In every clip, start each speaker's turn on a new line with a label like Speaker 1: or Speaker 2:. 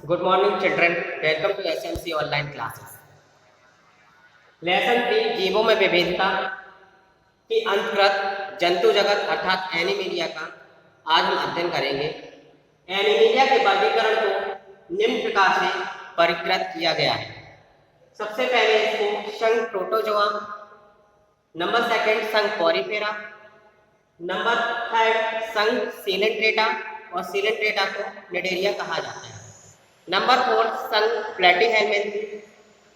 Speaker 1: Good morning, children. Welcome to SMC online classes. Lesson 3 जीवों में विविधता के अंतर्गत जंतु जगत अर्थात एनिमेलिया का आज हम अध्ययन करेंगे। एनिमेलिया के वर्गीकरण को निम्न प्रकार से वर्गीकृत किया गया है। सबसे पहले इसको संघ प्रोटोजोआ, नंबर सेकंड संघ पॉरीफेरा, नंबर थर्ड संघ सीलेंट्रेटा और सीलेंट्रेटा को निडेरिया कहा जाता है। नंबर 4 संघ प्लेटीहेल्मिन्थ,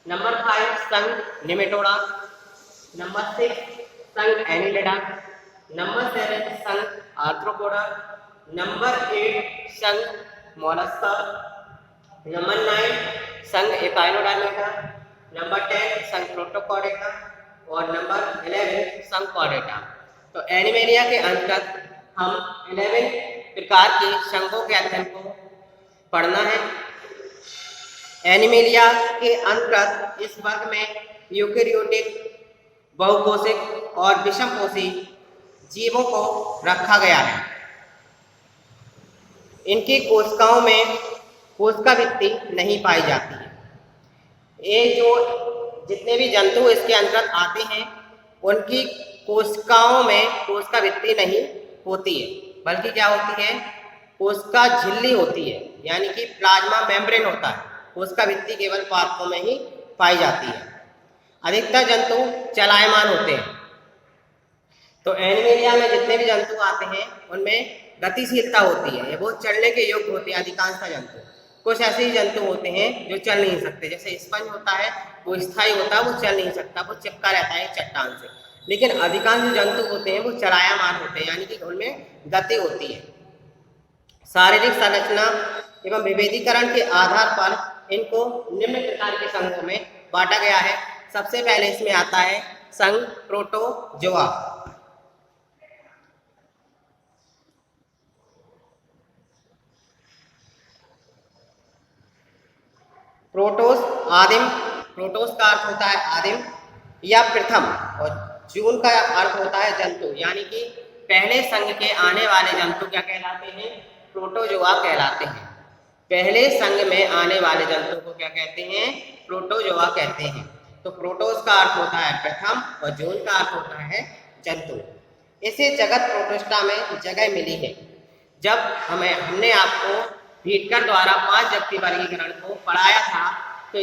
Speaker 1: नंबर 5 संघ निमेटोडा, नंबर 6 संघ एनिलिडा, नंबर 7 संघ आर्थ्रोपोडा, नंबर 8 संघ मोलस्का, नंबर 9 संघ एकाइनोडर्मेटा, नंबर 10 संघ प्रोटोकॉर्डेटा और नंबर 11 संघ कॉर्डेटा। तो एनिमेलिया के अंतर्गत हम 11 प्रकार के संघों के अध्ययन को पढ़ना है। एनिमेलिया के अंतर्गत इस वर्ग में यूकेरियोटिक, बहुकोशिक और विषमकोशी जीवों को रखा गया है। इनकी कोशिकाओं में कोशिका भित्ति नहीं पाई जाती है। ये जो जितने भी जंतु इसके अंतर्गत आते हैं उनकी कोशिकाओं में कोशिका भित्ति नहीं होती है, बल्कि क्या होती है, कोशिका झिल्ली होती है, यानी कि प्लाज्मा मेम्ब्रेन होता है। कोशिका भित्ति केवल पादपों में ही पाई जाती है। अधिकतर जंतु चलायमान होते हैं। तो एनिमेलिया में जितने भी जंतु आते हैं उनमें गतिशीलता होती है, वो चलने के योग्य होते हैं अधिकांशतः जंतु। कुछ ऐसे ही जंतु होते हैं जो चल नहीं सकते, जैसे स्पंज होता है वो स्थायी होता है, वो चल नहीं सकता, वो चिपका रहता है चट्टान से। लेकिन अधिकांश जंतु होते हैं वो चलायमान होते हैं, यानी कि उनमें गति होती है। शारीरिक संरचना एवं विभेदीकरण के आधार पर इनको निम्न प्रकार के संघों में बांटा गया है। सबसे पहले इसमें आता है संघ प्रोटोजोआ। प्रोटोस आदिम, प्रोटोस का अर्थ होता है आदिम या प्रथम, और जून का अर्थ होता है जंतु, यानी कि पहले संघ के आने वाले जंतु क्या कहलाते हैं, प्रोटोजोआ कहलाते हैं। पहले संघ में आने वाले जंतु को क्या कहते हैं, प्रोटोजोआ कहते हैं। तो प्रोटोस का अर्थ होता है प्रथम और जून का अर्थ होता है जंतु। इसे जगत प्रोटिस्टा में जगह मिली है। जब हमने आपको भीटकर द्वारा 5 जगती वर्गीकरण को पढ़ाया था तो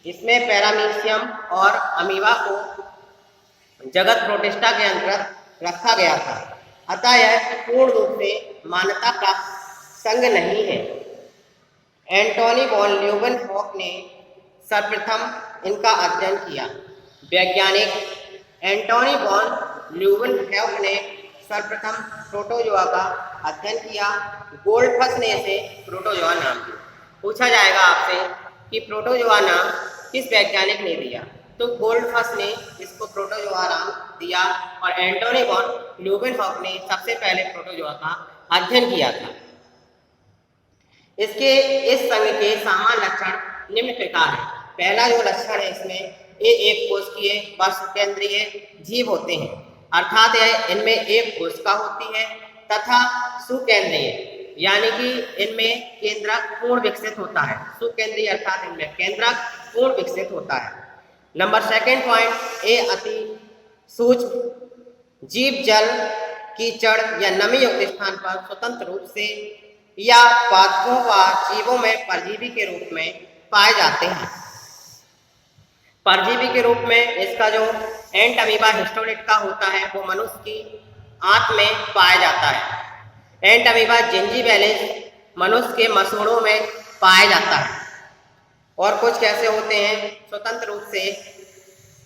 Speaker 1: इसमें पैरामीशियम और अमीबा को जगत प्रोटिस्टा के अंतर्गत रखा गया था। अतः यह पूर्ण रूप से मान्यता प्राप्त संघ नहीं है। एंटोनी वॉन ल्यूवेनहॉक ने सर्वप्रथम इनका अध्ययन किया। वैज्ञानिक एंटोनी वॉन ल्यूवेनहॉक ने सर्वप्रथम प्रोटोजोआ का अध्ययन किया। गोल्डफस ने इसे प्रोटोजोआ नाम दिया। पूछा जाएगा आपसे कि प्रोटोजोआ नाम किस वैज्ञानिक ने दिया, तो गोल्डफस ने इसको प्रोटोजोआ नाम दिया और एंटोनी वॉन ल्यूवेनहॉक ने सबसे पहले प्रोटोजोआ का अध्ययन किया था। इस संघ के सामान्य लक्षण निम्न प्रकार है। पहला जो लक्षण है इसमें ये एक कोशिकीय व सुकेंद्रीय जीव होते हैं, अर्थात इनमें एक कोशिका होती है तथा सुकेंद्रीय, यानी कि इनमें केंद्रक पूर्ण विकसित होता है। सुकेंद्रीय अर्थात इनमें केंद्रक पूर्ण विकसित होता है। नंबर सेकंड पॉइंट, ये अति सूक्ष्म जीव जल, कीचड़ या नमी युक्त स्थान पर स्वतंत्र रूप से या पादपों व जीवों में परजीवी के रूप में पाए जाते हैं। परजीवी के रूप में इसका जो एंट अमीबा हिस्टोलिट का होता है वो मनुष्य की आंत में पाया जाता है। एंट अमीबा जिंजीबेलिस मनुष्य के मसूड़ों में पाया जाता है। और कुछ कैसे होते हैं, स्वतंत्र रूप से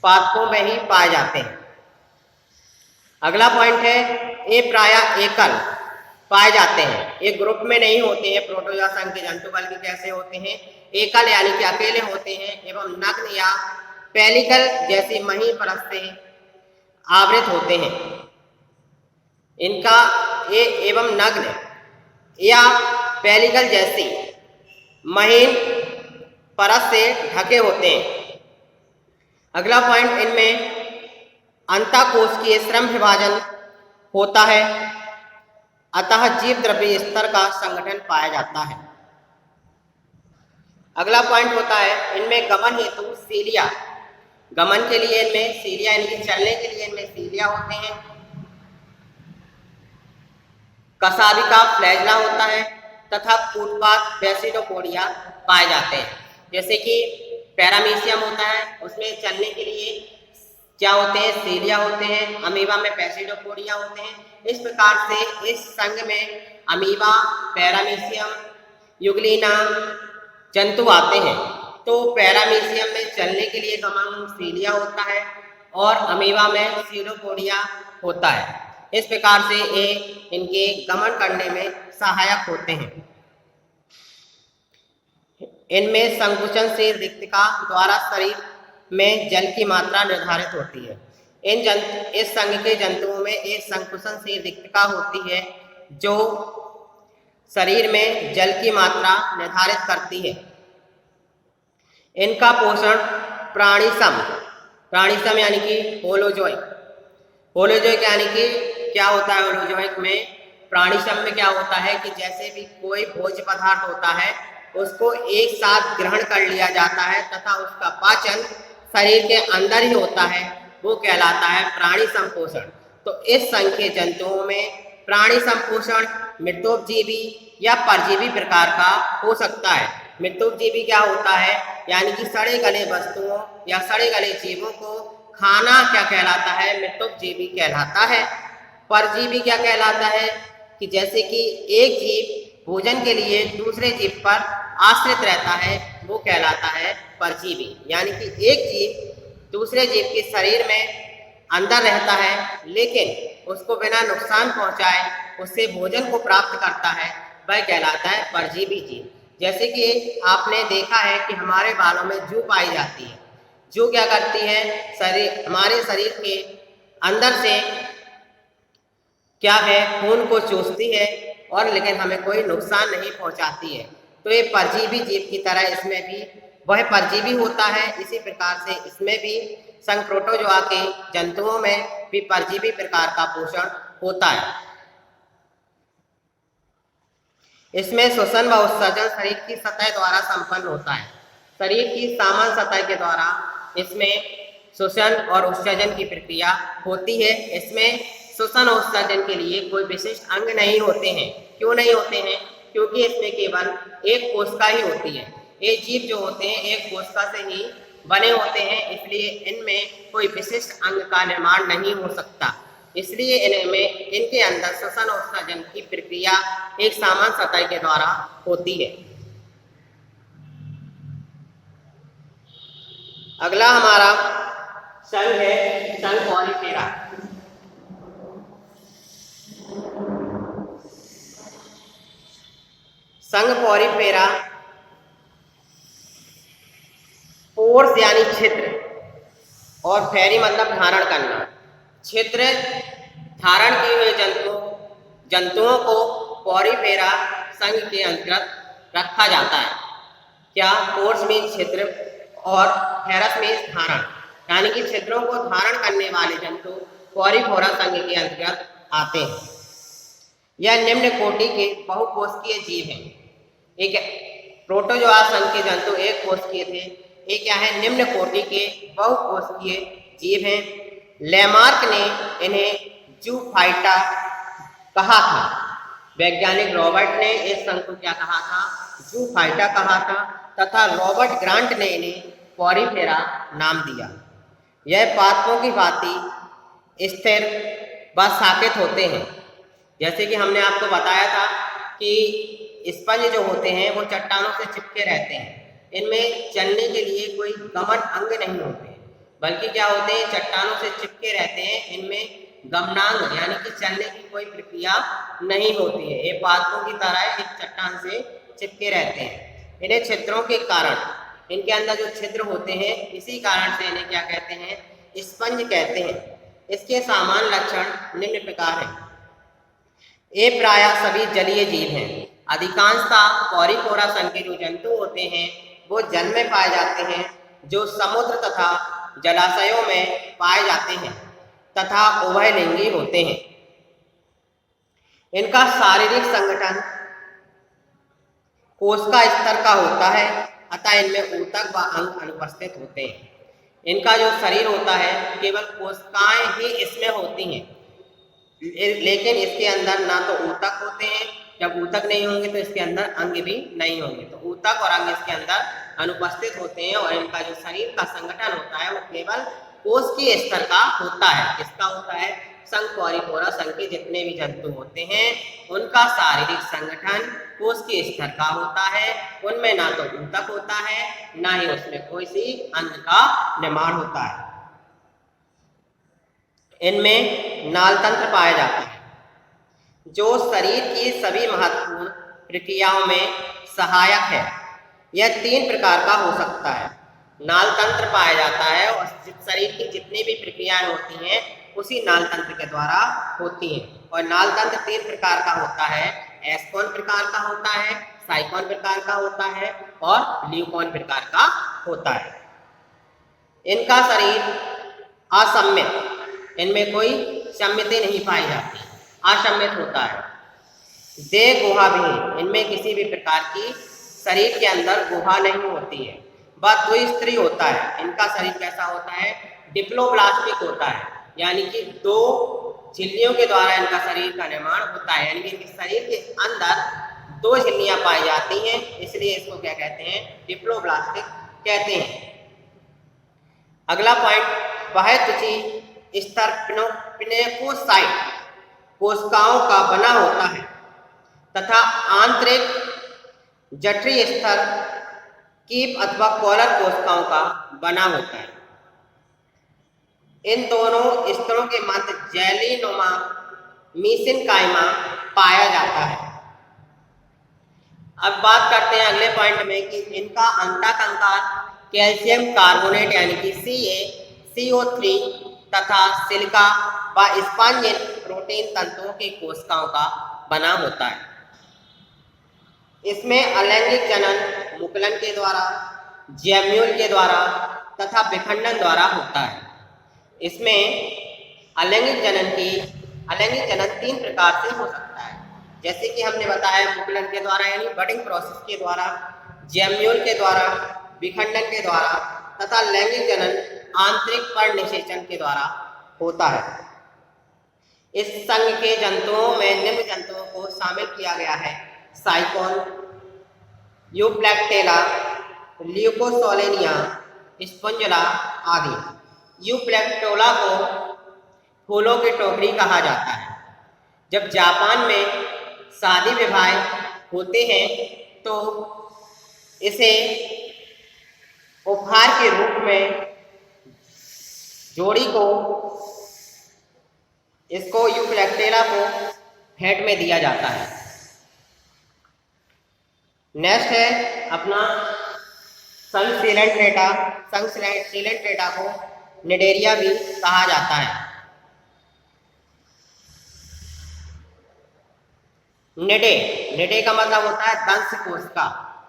Speaker 1: पादपों में ही पाए जाते हैं। अगला पॉइंट है, ये प्रायः एकल पाए जाते हैं, एक ग्रुप में नहीं होते हैं प्रोटोजोआ संघ के जंतु, बल्कि कैसे होते हैं, एकल यानी कि अकेले होते हैं एवं नग्न या पेलिकल जैसी महीन परत से आवृत होते हैं। इनका ये एवं नग्न या पेलिकल जैसी महीन परत से ढके होते हैं। अगला पॉइंट, इनमें अंतःकोशिकीय श्रम विभाजन होता है, अतः जीव द्रव्य स्तर का संगठन पाया जाता है। अगला पॉइंट होता है इनमें गमन हेतु सीलिया। गमन के लिए इनमें सीलिया यानी कि चलने के लिए इनमें सीलिया होते हैं। कशाभिका फ्लैजला होता है तथा फुटपाथ बेसिडोपोडिया पाए जाते हैं। जैसे कि पैरामीशियम होता है, उसमें चलने के लिए क्या होते हैं, सीलिया होते हैं। अमीबा में बेसिडोपोडिया होते हैं। इस प्रकार से इस संघ में अमीबा, पैरामीशियम, यूग्लिना जंतु आते हैं। तो पैरामीशियम में चलने के लिए गमन सीलिया होता है और अमीबा में सीडोपोडिया होता है। इस प्रकार से ये इनके गमन करने में सहायक होते हैं। इनमें संकुचनशील रिक्तिका द्वारा शरीर में जल की मात्रा निर्धारित होती है। इस संघ के जंतुओं में एक संकुचनशील रिक्तिका होती है जो शरीर में जल की मात्रा निर्धारित करती है। इनका पोषण प्राणिसम यानी कि होलोजोइक यानी कि क्या होता है, होलोजोइक में प्राणिसम में क्या होता है कि जैसे भी कोई भोज्य पदार्थ होता है उसको एक साथ ग्रहण कर लिया जाता है तथा उसका पाचन शरीर के अंदर ही होता है, वो कहलाता है प्राणी संपोषण। तो इस संघ के जंतुओं में प्राणी संपोषण मृतोपजीवी या परजीवी प्रकार का हो सकता है। मृतोपजीवी क्या होता है, यानी कि सड़े गले वस्तुओं या सड़े गले जीवों को खाना क्या कहलाता है, मृतोपजीवी कहलाता है। परजीवी क्या कहलाता है कि जैसे कि एक जीव भोजन के लिए दूसरे जीव पर आश्रित रहता है, वो कहलाता है परजीवी। यानी कि एक जीव दूसरे जीव के शरीर में अंदर रहता है लेकिन उसको बिना नुकसान पहुंचाए उससे भोजन को प्राप्त करता है, वह कहलाता है परजीवी जीव। जैसे कि आपने देखा है कि हमारे बालों में जू पाई जाती है। जू क्या करती है, हमारे शरीर के अंदर से क्या है, खून को चूसती है और लेकिन हमें कोई नुकसान नहीं पहुंचाती है। तो ये परजीवी जीव की तरह इसमें भी वह परजीवी होता है। इसी प्रकार से इसमें भी संघ प्रोटोजोआ के जंतुओं में भी परजीवी प्रकार का पोषण होता है। इसमें श्वसन व उत्सर्जन शरीर की सतह द्वारा संपन्न होता है। शरीर की सामान्य सतह के द्वारा इसमें श्वसन और उत्सर्जन की प्रक्रिया होती है। इसमें श्वसन और उत्सर्जन के लिए कोई विशिष्ट अंग नहीं होते हैं। क्यों नहीं होते हैं, क्योंकि इसमें केवल एक कोशिका ही होती है। ये जीव जो होते हैं एक कोशिका से ही बने होते हैं, इसलिए इनमें कोई विशिष्ट अंग का निर्माण नहीं हो सकता। इसलिए इनमें इनके अंदर श्वसन और उत्सर्जन की प्रक्रिया एक सामान्य सतह के द्वारा होती है। अगला हमारा संघ है संघ पॉलीफेरा। संघ पॉलीफेरा पोर्स यानी छिद्र और फेरी मतलब धारण करना। छिद्र धारण किए हुए जंतुओं को पॉलीफेरा संघ के अंतर्गत रखा जाता है। क्या, पोर्स मीन छिद्र और फेरस मीन धारण, यानी कि छिद्रों को धारण करने वाले जंतु पॉलीफेरा संघ के अंतर्गत आते हैं। यह निम्न कोटि के बहुकोशिकीय जीव हैं। एक प्रोटोजोआ संघ के जंतु एक कोशिकीय थे, ये क्या है, निम्न कोटि के बहुकोशिकीय जीव हैं। लेमार्क ने इन्हें जूफाइटा कहा था। वैज्ञानिक रॉबर्ट ने इस संघ को क्या कहा था, जूफाइटा कहा था तथा रॉबर्ट ग्रांट ने इन्हें पॉलीफेरा नाम दिया। यह पादपों की भांति स्थिर व शाखित होते हैं। जैसे कि हमने आपको बताया था कि स्पंज जो होते हैं वो चट्टानों से चिपके रहते हैं। इनमें चलने के लिए कोई गमन अंग नहीं होते, बल्कि क्या होते हैं, चट्टानों से चिपके रहते हैं। इनमें गमनांग यानी कि चलने की कोई प्रक्रिया नहीं होती है। ये पादपों की तरह एक चट्टान से चिपके रहते हैं। इन्हें छिद्रों के कारण, इनके अंदर जो छिद्र होते हैं, इसी कारण से इन्हें क्या कहते हैं, स्पंज कहते हैं। इसके सामान्य लक्षण निम्न प्रकार हैं। ये प्रायः सभी जलीय जीव हैं। अधिकांशतः पॉलीफेरा संघ के जो जंतु होते हैं वो जल में पाए जाते हैं, जो समुद्र तथा जलाशयों में पाए जाते हैं तथा उभयलिंगी होते हैं। इनका शारीरिक संगठन कोशिका स्तर का होता है। अतः इनमें ऊतक व अंग अनुपस्थित होते हैं। इनका जो शरीर होता है केवल कोशिकाएं ही इसमें होती हैं, लेकिन इसके अंदर ना तो ऊतक होते हैं, जब ऊतक नहीं होंगे तो इसके अंदर अंग भी नहीं होंगे, तो ऊतक और अंग इसके अंदर अनुपस्थित होते हैं। और इनका जो शरीर का संगठन होता है वो केवल कोशिकीय स्तर का होता है। किसका होता है? संघ पॉलीपोरा संघ के जितने भी जंतु होते हैं उनका शारीरिक संगठन कोशिकीय स्तर का होता है। उनमें ना तो ऊतक होता है, ना ही उसमें कोई सी अंग का निर्माण होता है। इनमें नाल तंत्र पाया जाता है जो शरीर की सभी महत्वपूर्ण प्रक्रियाओं में सहायक है। यह 3 प्रकार का हो सकता है। नाल तंत्र पाया जाता है और शरीर की जितनी भी प्रक्रियाएं होती हैं उसी नाल तंत्र के द्वारा होती हैं। और नाल तंत्र 3 प्रकार का होता है। एस्कॉन प्रकार का होता है, साइकॉन प्रकार का होता है और ल्यूकॉन प्रकार का होता है। इनका शरीर असम्मित, इनमें कोई सम्मिति नहीं पाई जाती, असम्मित होता है। देह गुहा भी, इनमें किसी भी प्रकार की शरीर के अंदर गुहा नहीं होती है। वह द्विस्तरीय होता है। इनका शरीर कैसा होता है? डिप्लोब्लास्टिक होता है, यानी कि 2 झिल्लियों के द्वारा इनका शरीर का निर्माण होता है, यानी कि इनके शरीर के अंदर 2 झिल्लियां पाई जाती हैं, इसलिए इसको क्या कहते हैं? डिप्लोब्लास्टिक कहते हैं। अगला पॉइंट, वह त्वची स्तर पिनेकोसाइट कोशिकाओं का बना होता है तथा आंतरिक जठरी स्तर कीप अथवा कॉलर कोशिकाओं का बना होता है। इन दोनों स्तरों के मध्य जेलीनुमा मीसेनकाइमा पाया जाता है। अब बात करते हैं अगले पॉइंट में कि इनका अंतःकंकार कैल्शियम कार्बोनेट यानी कि CaCO3 तथा सिलिका व स्पंजिन प्रोटीन तंतुओं की कोशिकाओं का बना होता है। इसमें अलैंगिक जनन मुकुलन के द्वारा, जैम्यूल के द्वारा तथा विखंडन द्वारा होता है। इसमें अलैंगिक जनन 3 प्रकार से हो सकता है, जैसे कि हमने बताया मुकुलन के द्वारा यानी बडिंग प्रोसेस के द्वारा, जैम्यूल के द्वारा, विखंडन के द्वारा तथा लैंगिक जनन आंतरिक पर्ण निषेचन के द्वारा होता है। इस संघ के जंतुओं में निम्न जंतुओं को शामिल किया गया है: साइकोन, यूप्लेक्टेला, ल्यूकोसोलेनिया, स्पंजुला आदि। यूप्लेक्टोला को फूलों की टोकरी कहा जाता है। जब जापान में शादी विवाह होते हैं तो इसे उपहार के रूप में जोड़ी को, इसको यूप्लेक्टेला को भेंट में दिया जाता है। नेक्स्ट है अपना संघ सिलेंट्रेटा। संघ सिलेंट्रेटा को निडेरिया भी कहा जाता है। निडे का मतलब होता है दंश कोशिका।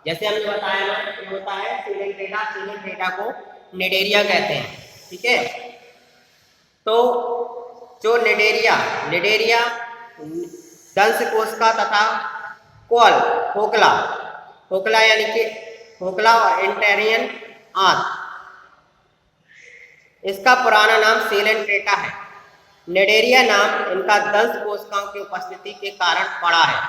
Speaker 1: जैसे हमने बताया ना ये होता है सिलेंट्रेटा को निडेरिया कहते हैं। ठीक है, तो जो निडेरिया दंश कोशिका तथा खोखला यानी कि खोखला और इंटेरियन आंत, इसका पुराना नाम सिलेंट्रेटा है। निडेरिया नाम इनका दंश कोशिकाओं की उपस्थिति के कारण पड़ा है।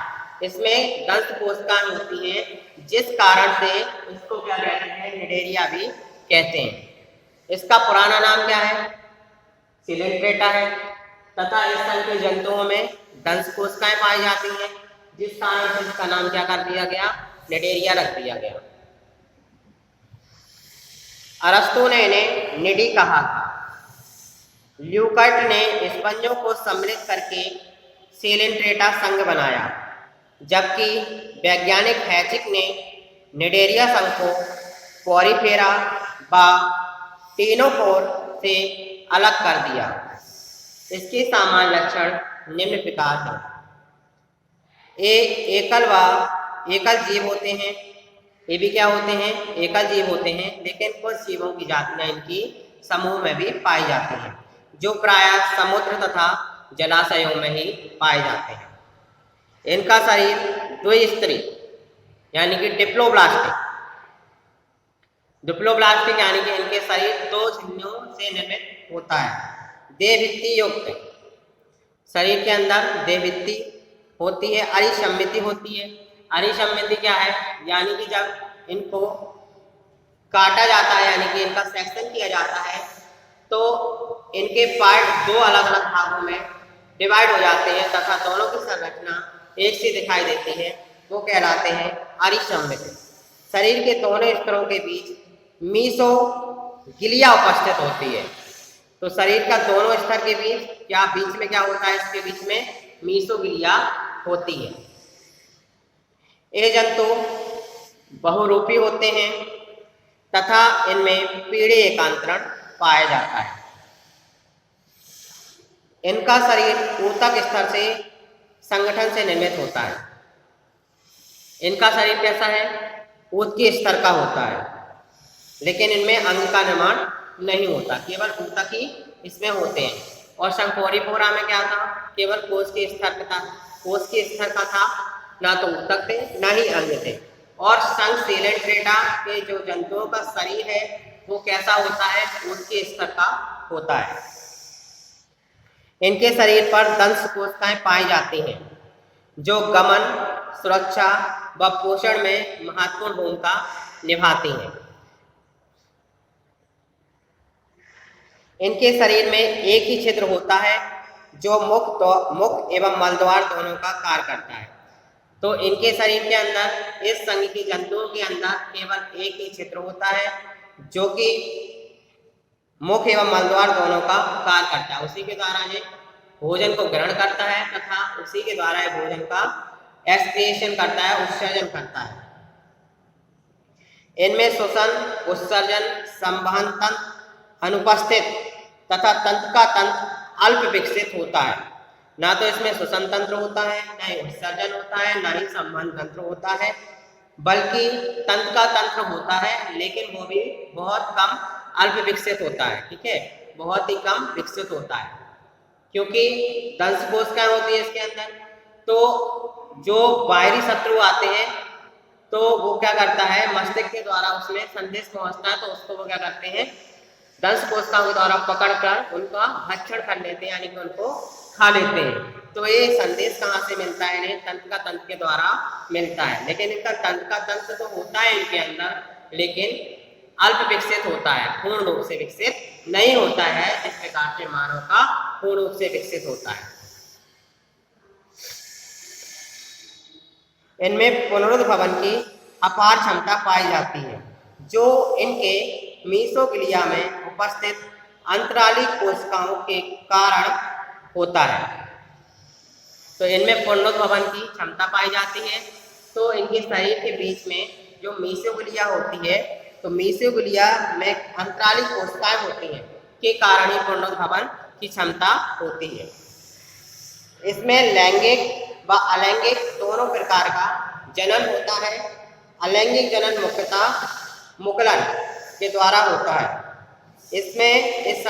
Speaker 1: इसमें दंश कोशिकाएं होती हैं जिस कारण से इसको क्या कहते हैं? निडेरिया भी कहते हैं। इसका पुराना नाम क्या है? सिलेंट्रेटा है तथा इस संघ के जंतुओं में दंश कोशिकाएं पाई जाती हैं, जिस कारण से इसका नाम क्या कर दिया गया? निडेरिया रख दिया गया। अरस्तु ने इन्हें निडी कहा था। ल्यूकर्ट ने स्पंजों को सम्मिलित करके सिलेंट्रेटा संघ बनाया, जबकि वैज्ञानिक हैचिक ने निडेरिया संघ को पॉरीफेरा व टीनोफोर से अलग कर दिया। इसके सामान्य लक्षण निम्न प्रकार हैं। एकल जीव होते हैं। ये भी क्या होते हैं? एकल जीव होते हैं, लेकिन कुछ जीवों की जातियां इनकी समूह में भी पाई जाती हैं, जो प्रायः समुद्र तथा जलाशयों में ही पाए जाते हैं। इनका शरीर द्विस्तरीय यानी कि डिप्लोब्लास्टिक डिप्लोब्लास्टिक यानी कि इनके शरीर 2 झिल्लियों से निर्मित होता है। देहभित्ति युक्त शरीर के अंदर देहभित्ति होती है, अरिसम्मिति होती है। अरिसम्मिति क्या है? यानी कि जब इनको काटा जाता है यानी कि इनका सेक्शन किया जाता है तो इनके पार्ट 2 अलग अलग भागों में डिवाइड हो जाते हैं तथा दोनों की संरचना एक सी दिखाई देती है, वो कहलाते हैं अरिसम्मित। शरीर के दोनों स्तरों के बीच मीसोगिलिया उपस्थित होती है। तो शरीर का दोनों स्तर के बीच में क्या होता है? इसके बीच में मीसोगिलिया होती है। ये जंतु बहुरूपी होते हैं तथा इनमें पीढ़ी एकांतरण पाया जाता है। इनका शरीर ऊतक स्तर से संगठन से निर्मित होता है। इनका शरीर कैसा है? ऊतकीय स्तर का होता है, लेकिन इनमें अंग का निर्माण नहीं होता, केवल ऊतक ही इसमें होते हैं। और शंखोरिपोरा में क्या था? केवल कोश के स्तर का था, ना तो ऊतक थे ना ही अंग थे। और शंख सेलेंट्रेटा के जो जंतुओं का शरीर है वो कैसा होता है? ऊतकीय स्तर का होता है। इनके शरीर पर दंश कोशिकाएं पाई जाती हैं जो गमन, सुरक्षा व पोषण में महत्वपूर्ण भूमिका निभाती हैं। इनके शरीर में एक ही छिद्र होता है जो मुख एवं मलद्वार दोनों का कार्य करता है। तो इनके शरीर के अंदर, इस संघ के जंतुओं के अंदर केवल एक ही छिद्र होता है जो कि मुख एवं मलद्वार दोनों का कार्य करता है। उसी के द्वारा ये भोजन को ग्रहण करता है तथा उसी के द्वारा ये भोजन का एक्सक्रीशन करता है, उत्सर्जन करता है। इनमें श्वसन, उत्सर्जन, संवहन तंत्र अनुपस्थित तथा तंत्र का तंत्र अल्प विकसित होता है। ना तो इसमें श्वसन तंत्र होता है, ना ही उत्सर्जन होता है, ना ही संवहन तंत्र होता है, बल्कि तंत्र का तंत्र होता है, लेकिन वो भी बहुत कम अल्प विकसित होता है। ठीक है, बहुत ही कम विकसित होता है, क्योंकि दंश कोशिकाएं होती है इसके अंदर। तो जो बाहरी शत्रु आते हैं तो वो क्या करता है? मस्तिष्क के द्वारा उसमें संदेश पहुंचता है, तो उसको वो क्या करते हैं? दंश कोशिकाओं के द्वारा पकड़कर उनका भक्षण कर लेते हैं, यानी कि उनको खा लेते हैं। तो ये संदेश कहाँ से मिलता है? इन्हें तंत्र का तंत्र के द्वारा मिलता है। लेकिन इनका तंत्र का तंत्र तो होता है इनके अंदर, लेकिन अल्प विकसित होता है, पूर्ण रूप से विकसित नहीं होता है, जिस प्रकार से मानव का पूर्ण रूप से विकसित होता है। इनमें पुनरुद्भवन की अपार क्षमता पाई जाती है, जो इनके मीसोगिलिया में उपस्थित अंतरालिक कोशिकाओं के कारण होता है। तो इनमें पुनरुद्भवन की क्षमता पाई जाती है। तो इनके शरीर के बीच में जो मीसोगिलिया होती है, तो मीसोगिलिया में अंतरालिक कोशिकाएं होती हैं के कारण ही पुनरुद्भवन की क्षमता होती है। इसमें लैंगिक व अलैंगिक दोनों प्रकार का जनन होता है। अलैंगिक जनन मुख्यतः मुकुलन के द्वारा होता है। इसमें इस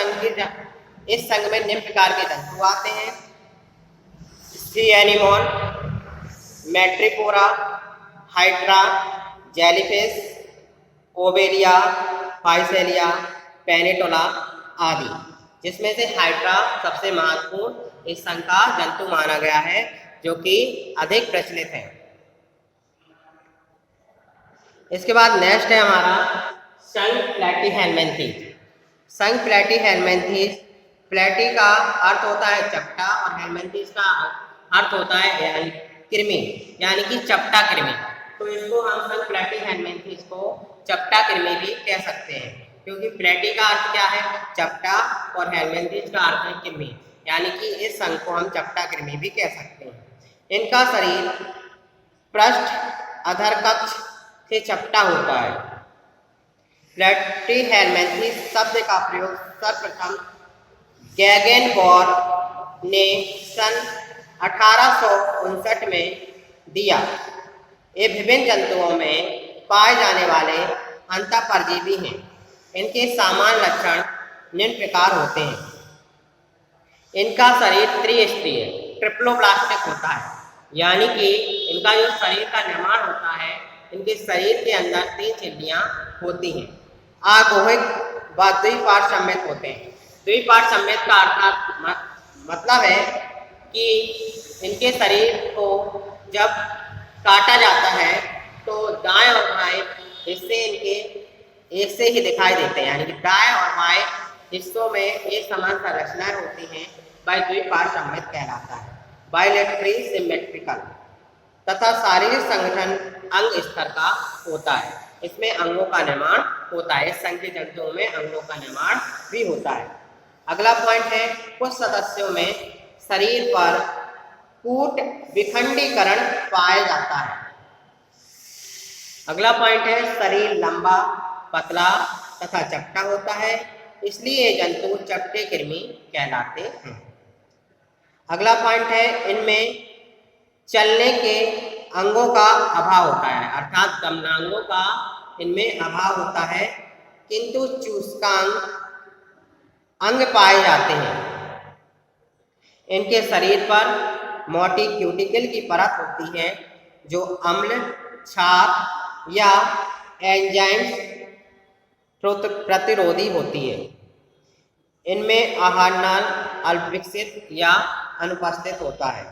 Speaker 1: संघ में निम्न प्रकार के जंतु आते हैं: sea anemone, Madrepora, hydra, jellyfish, Obelia, Physalia, Pennatula आदि, जिसमें से हाइड्रा सबसे महत्वपूर्ण इस संघ का जंतु माना गया है, जो कि अधिक प्रचलित है। इसके बाद नेक्स्ट है हमारा संघ प्लैटीहेलमिन्थेस। संघ प्लैटीहेलमिन्थेस, प्लैटी का अर्थ होता है चपटा और हेलमिन्थेस का अर्थ होता है कृमि, यानी कि चपटा कृमि। तो इसको हम संघ प्लैटीहेलमिन्थेस को चपटा कृमि भी कह सकते हैं, क्योंकि प्लैटी का अर्थ क्या है? चपटा, और हेलमिन्थेस का अर्थ है कृमि, यानी कि इस संघ को हम चपटा कृमि भी कह सकते हैं। इनका शरीर पृष्ठ अधर कक्ष से चपटा होता है। प्लैटीहेलमिन्थेस शब्द का प्रयोग सर्वप्रथम गैगेनबॉर्ग ने सन 1859 में दिया। ये विभिन्न जंतुओं में पाए जाने वाले अंतःपरजीवी हैं। इनके सामान्य लक्षण निम्न प्रकार होते हैं: इनका शरीर त्रिस्तरीय ट्रिप्लोब्लास्टिक होता है, यानी कि इनका जो शरीर का निर्माण होता है, इनके शरीर के अंदर 3 झिल्लियां होती हैं। आगोहिक व द्विपार्श्व सम्मित होते हैं। द्विपार्श्व सम्मित का अर्थात मतलब है कि इनके शरीर को जब काटा जाता है तो दाएं और बाएं हिस्से इनके एक से ही दिखाई देते हैं, यानी कि दाएं और बाएं हिस्सों में एक समान संरचनाएं होती हैं, वह द्विपार्श्व सम्मित कहलाता है। बायलैटरली सिमेट्रिकल तथा शारीरिक संगठन अंग स्तर का होता है। इसमें अंगों का निर्माण होता है। इस संघ के जंतुओं में अंगों का निर्माण भी होता है। अगला पॉइंट है, कुछ सदस्यों में शरीर पर कूट विखंडीकरण पाया जाता है। अगला पॉइंट है, शरीर लंबा, पतला तथा चपटा होता है, इसलिए ये जंतु चपटे कृमि कहलाते हैं। अगला पॉइंट है, इनमें चलने के अंगों का अभाव होता है, अर्थात गमनांगों का इनमें अभाव होता है, किंतु चूसकांग अंग पाए जाते हैं। इनके शरीर पर मोटी क्यूटिकल की परत होती है जो अम्ल, क्षार या एंजाइम्स प्रतिरोधी होती है। इनमें आहार नाल अल्पविकसित या अनुपस्थित होता है।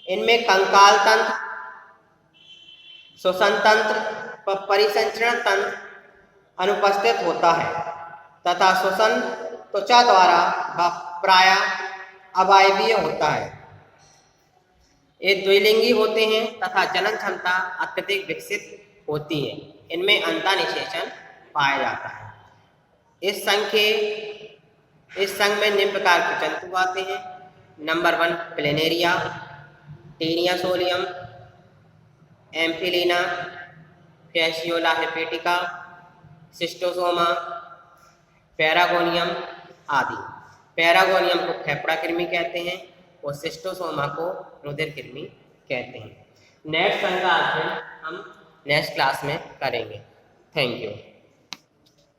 Speaker 1: इनमें कंकाल तंत्र, श्वसन तंत्र व परिसंचरण तंत्र अनुपस्थित होता है तथा श्वसन त्वचा द्वारा प्रायः अवायवीय होता है। ये द्विलिंगी होते हैं तथा जनन क्षमता अत्यधिक विकसित होती है। इनमें अंतःनिषेचन पाया जाता है। इस संघ में निम्न प्रकार के जंतु आते हैं। Number 1 planaria, Taenia solium, Amphilina, Fasciola hepatica, Schistosoma, Paragonimus आदि। पैरागोनियम को फेफड़ा कृमि कहते हैं और सिस्टोसोमा को रुधिर कृमि कहते हैं। नेक्स्ट संघ का अध्ययन हम नेक्स्ट क्लास में करेंगे। Thank you.